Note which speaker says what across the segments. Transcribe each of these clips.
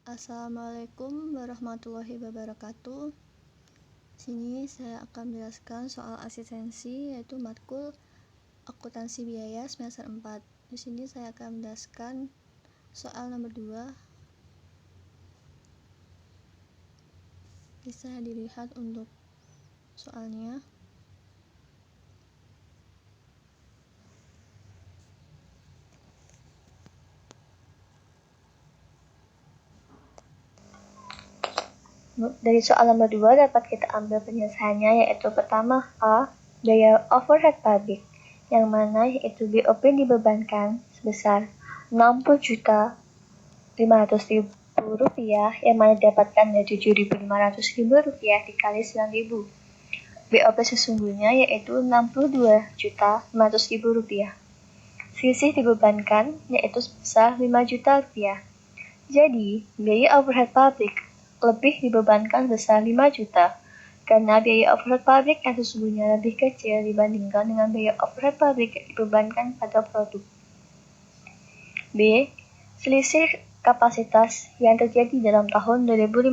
Speaker 1: Assalamualaikum warahmatullahi wabarakatuh. Sini saya akan menjelaskan soal asistensi, yaitu matkul akuntansi biaya semester 4. Di sini saya akan menjelaskan soal nomor 2. Bisa dilihat untuk soalnya.
Speaker 2: Dari soal nomor 2 dapat kita ambil penyelesaiannya, yaitu pertama A. Biaya overhead pabrik, yang mana yaitu BOP dibebankan sebesar Rp60.500.000, yang mana didapatkan dari Rp7.500.000 dikali Rp9.000. BOP sesungguhnya yaitu Rp62.500.000. Selisih dibebankan yaitu sebesar Rp5 juta. Jadi, biaya overhead pabrik lebih dibebankan sebesar 5 juta, karena biaya overhead pabrik yang sesungguhnya lebih kecil dibandingkan dengan biaya overhead pabrik yang dibebankan pada produk. B. Selisih kapasitas yang terjadi dalam tahun 2015.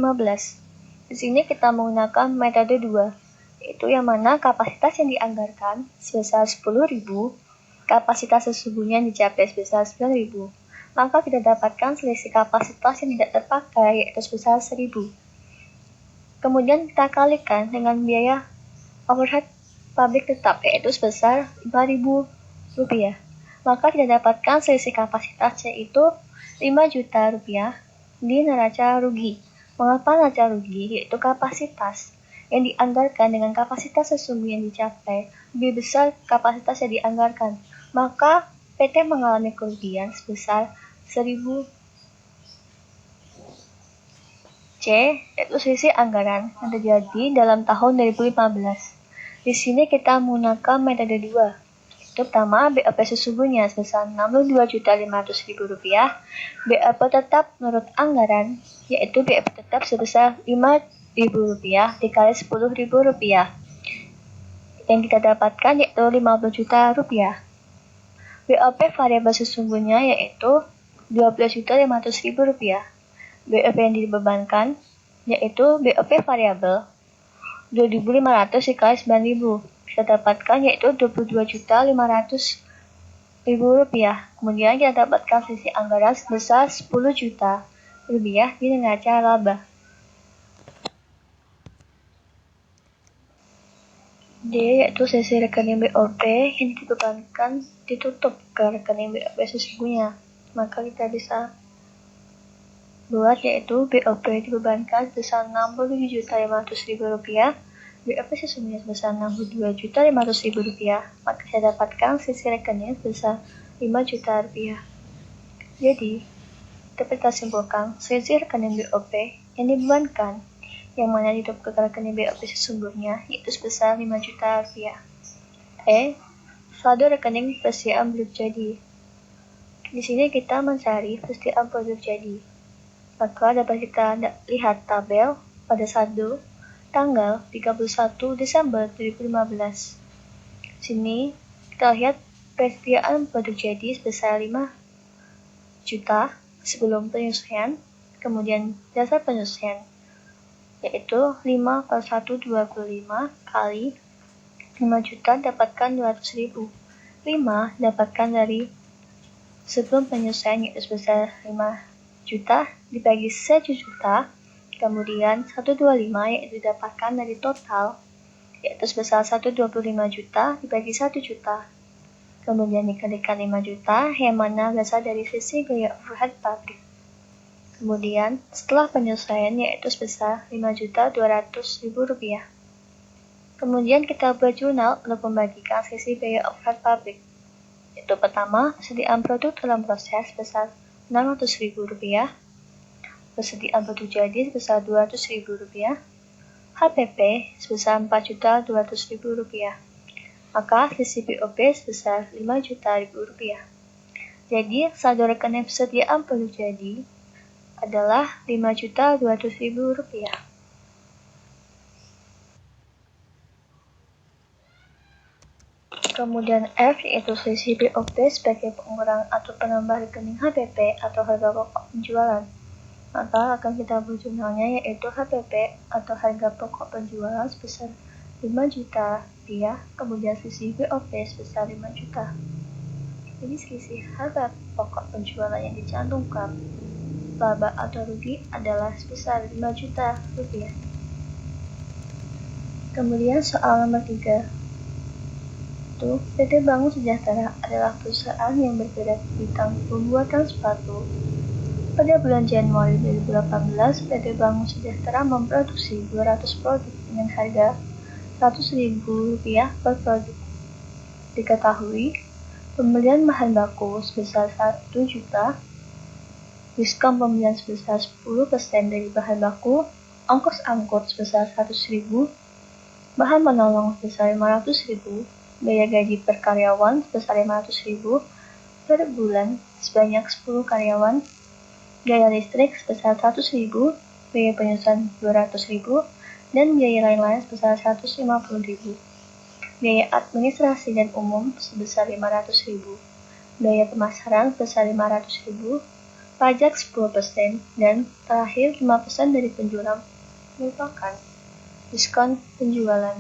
Speaker 2: Di sini kita menggunakan metode 2, yaitu yang mana kapasitas yang dianggarkan sebesar 10.000, kapasitas sesungguhnya dicapai sebesar 9.000. Maka kita dapatkan selisih kapasitas yang tidak terpakai yaitu sebesar 1.000. Kemudian kita kalikan dengan biaya overhead pabrik tetap yaitu sebesar Rp5.000. Maka kita dapatkan selisih kapasitas yaitu Rp5 juta di neraca rugi. Mengapa neraca rugi? Yaitu kapasitas yang dianggarkan dengan kapasitas sesungguhnya yang dicapai lebih besar kapasitas yang dianggarkan. Maka PT mengalami kerugian sebesar 1.000. C. Yaitu selisih anggaran yang terjadi dalam tahun 2015. Di sini kita menggunakan metode 2. Itu pertama, BOP sesungguhnya sebesar Rp62.500.000. BOP tetap menurut anggaran, yaitu BOP tetap sebesar Rp5.000 dikali Rp10.000. Yang kita dapatkan yaitu Rp50 juta. BOP variabel sesungguhnya yaitu Rp12.500.000. BOP yang dibebankan yaitu BOP variabel Rp2.500 dikali Rp9.000. Kita dapatkan yaitu Rp22.500.000. Kemudian kita dapatkan selisih anggaran sebesar Rp10 juta di neraca laba. D. Yaitu selisih rekening BOP yang dibebankan ditutup ke rekening BOP sesungguhnya. Maka kita bisa buat yaitu BOP dibebankan sebesar Rp67.500.000, BOP sesungguhnya sebesar Rp62.500.000, maka saya dapatkan sisi rekening sebesar Rp5 juta. Jadi, dapat kita simpulkan selisih rekening BOP yang dibebankan yang mana ditutup ke rekening BOP sesungguhnya yaitu sebesar Rp5 juta. E. Saldo rekening persediaan produk jadi. Di sini kita mencari persediaan produk jadi. Maka dapat kita lihat tabel pada saldo tanggal 31 Desember 2015. Sini kita lihat persediaan produk jadi sebesar 5 juta sebelum penyesuaian, kemudian dasar penyesuaian yaitu 5/125 kali 5 juta dapatkan 200.000. 5 dapatkan dari sebelum penyesuaian yaitu sebesar 5 juta dibagi 1 juta, kemudian 125 yaitu didapatkan dari total yaitu sebesar 125 juta dibagi 1 juta, kemudian dikalikan 5 juta yang mana berasal dari sisi biaya overhead pabrik. Kemudian setelah penyesuaian yaitu sebesar Rp5.200.000. Kemudian kita buat jurnal untuk membagikan sisi biaya overhead pabrik. Yaitu pertama, persediaan produk dalam proses sebesar Rp600.000, persediaan produk jadi sebesar Rp200.000, HPP sebesar Rp4.200.000. Maka selisih BOP sebesar Rp5 juta. Jadi saldo rekening persediaan produk jadi adalah Rp5.200.000. Kemudian F yaitu selisih BOP sebagai pengurang atau penambah rekening HPP atau harga pokok penjualan. Maka akan kita buat jurnalnya, yaitu HPP atau harga pokok penjualan sebesar 5 juta rupiah, kemudian selisih BOP sebesar 5 juta. Jadi selisih harga pokok penjualan yang dicantumkan laba atau rugi adalah sebesar 5 juta rupiah. Kemudian soal nomor 3. PT Bangun Sejahtera adalah perusahaan yang bergerak di bidang pembuatan sepatu. Pada bulan Januari 2018, PT Bangun Sejahtera memproduksi 200 produk dengan harga Rp100.000 per produk. Diketahui, pembelian bahan baku sebesar 1 juta, diskon pembelian sebesar 10% dari bahan baku, ongkos angkut sebesar 100.000, bahan penolong sebesar 500.000, biaya gaji per karyawan sebesar 500.000 per bulan sebanyak 10 karyawan, biaya listrik sebesar 100.000, biaya penyusunan 200.000, dan biaya lain-lain sebesar 150.000. Biaya administrasi dan umum sebesar 500.000, biaya pemasaran sebesar 500.000, pajak 10%, dan terakhir 5% dari penjualan merupakan diskon penjualan.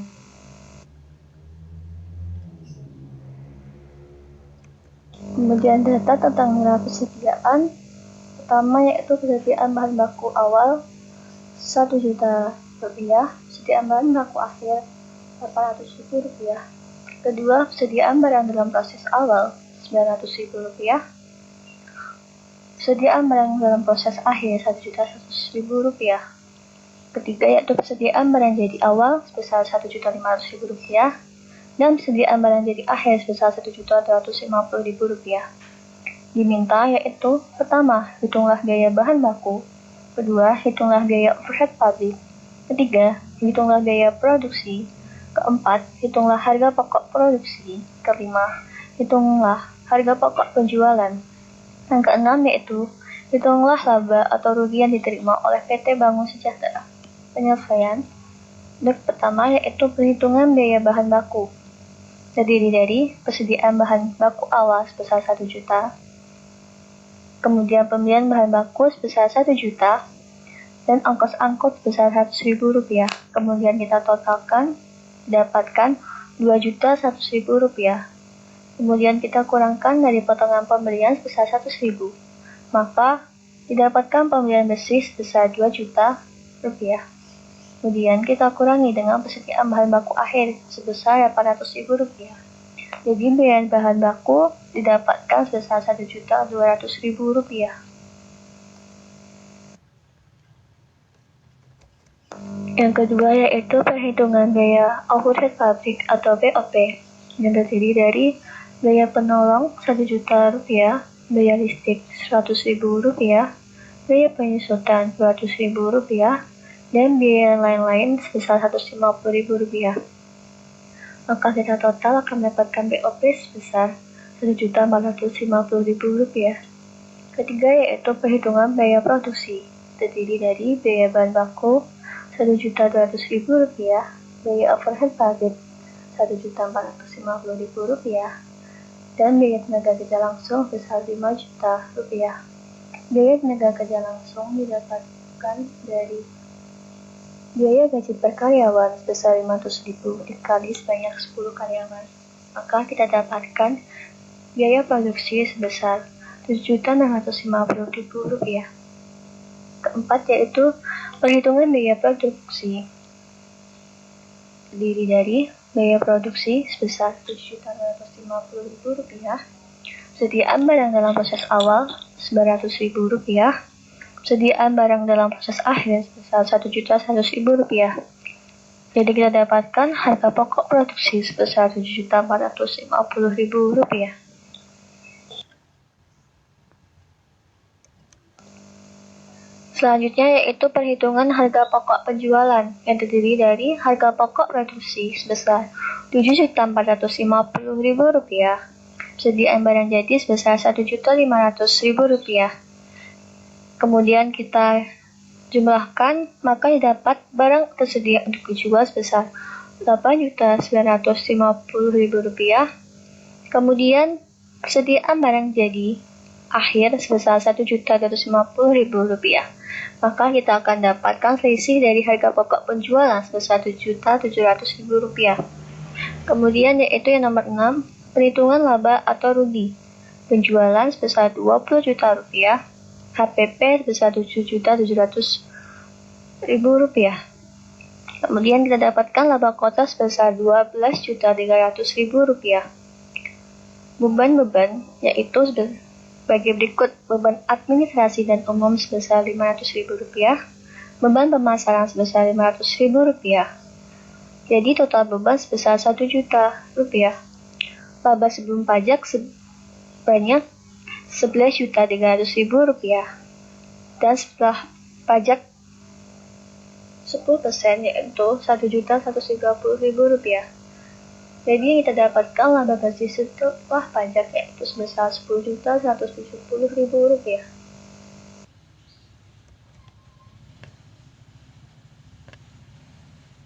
Speaker 2: Kemudian data tentang nilai persediaan. Pertama yaitu persediaan bahan baku awal 1 juta rupiah, persediaan bahan baku akhir 800.000 rupiah. Kedua, persediaan barang dalam proses awal 900.000 rupiah, persediaan barang dalam proses akhir 1.100.000 rupiah. Ketiga yaitu persediaan barang jadi awal sebesar 1.500.000 rupiah dan persediaan barang jadi akhir sebesar 1.250.000 rupiah. Diminta yaitu pertama, hitunglah biaya bahan baku. Kedua, hitunglah biaya overhead pabrik. Ketiga, hitunglah biaya produksi. Keempat, hitunglah harga pokok produksi. Kelima, hitunglah harga pokok penjualan. Yang keenam yaitu hitunglah laba atau rugi yang diterima oleh PT Bangun Sejahtera. Penyelesaian. Pertama yaitu perhitungan biaya bahan baku. Terdiri dari persediaan bahan baku awal sebesar 1 juta, kemudian pembelian bahan baku sebesar 1 juta, dan ongkos angkut sebesar Rp100.000. Kemudian kita totalkan, dapatkan Rp2.100.000. Kemudian kita kurangkan dari potongan pembelian sebesar Rp100.000. Maka didapatkan pembelian bersih sebesar Rp2 juta. Kemudian kita kurangi dengan persediaan bahan baku akhir sebesar Rp800.000. Jadi biaya bahan baku didapatkan sebesar Rp1.200.000. Yang kedua yaitu perhitungan biaya overhead pabrik atau BOP yang terdiri dari biaya penolong Rp1 juta, biaya listrik Rp100.000, biaya penyusutan Rp200.000, dan biaya lain-lain sebesar Rp150.000. Maka kita total akan mendapatkan BOP sebesar Rp1.450.000. Ketiga yaitu perhitungan biaya produksi, terdiri dari biaya bahan baku Rp1.200.000, biaya overhead pabrik Rp1.450.000, dan biaya tenaga kerja langsung sebesar Rp5 juta. Biaya tenaga kerja langsung didapatkan dari biaya gaji per karyawan sebesar Rp500.000 dikali sebanyak 10 karyawan. Maka kita dapatkan biaya produksi sebesar Rp7.650.000. Keempat yaitu perhitungan biaya produksi, terdiri dari biaya produksi sebesar Rp7.650.000, persediaan barang dalam proses awal Rp900.000, persediaan barang dalam proses akhir sebesar Rp1.100.000. Jadi kita dapatkan harga pokok produksi sebesar Rp7.450.000. Selanjutnya yaitu perhitungan harga pokok penjualan yang terdiri dari harga pokok produksi sebesar Rp7.450.000, persediaan barang jadi sebesar Rp1.500.000. Kemudian kita jumlahkan, maka didapat barang tersedia untuk dijual sebesar Rp8.950.000. Kemudian persediaan barang jadi akhir sebesar Rp1.250.000. Maka kita akan dapatkan selisih dari harga pokok penjualan sebesar Rp7.700.000. Kemudian yaitu yang nomor 6, perhitungan laba atau rugi. Penjualan sebesar Rp20 juta, HPP sebesar Rp7.700.000. Kemudian kita dapatkan laba kota sebesar Rp12.300.000. Beban-beban yaitu sebagai berikut: beban administrasi dan umum sebesar Rp500.000, beban pemasaran sebesar Rp500.000. Jadi total beban sebesar Rp1 juta. Laba sebelum pajak sebanyak Rp11.300.000 dan setelah pajak 10% yaitu Rp1.130.000. Jadi yang kita dapatkan laba bersih setelah pajak yaitu sebesar Rp10.170.000.